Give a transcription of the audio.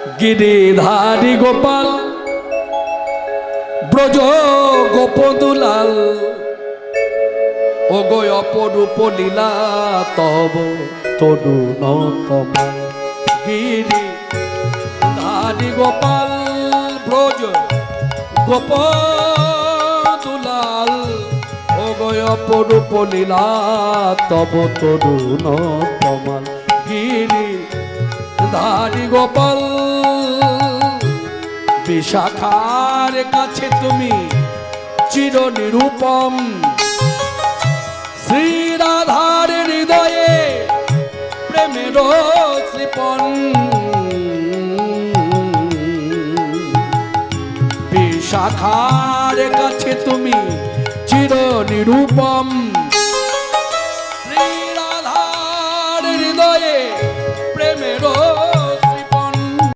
গিরিধারী গোপাল ব্রজ গোপদুলাল ও গো অপরূপ লীলা তব তরুণ কমল গিরিধারী গোপাল ব্রজ গোপদুলাল ও গো অপরূপ লীলা তব তরুণ কমল গিরিধারী গোপাল বিশাখার কাছে তুমি চির নিরূপম শ্রী রাধার হৃদয়ে প্রেমের শ্রীপন বিশাখার কাছে তুমি চির নিরূপম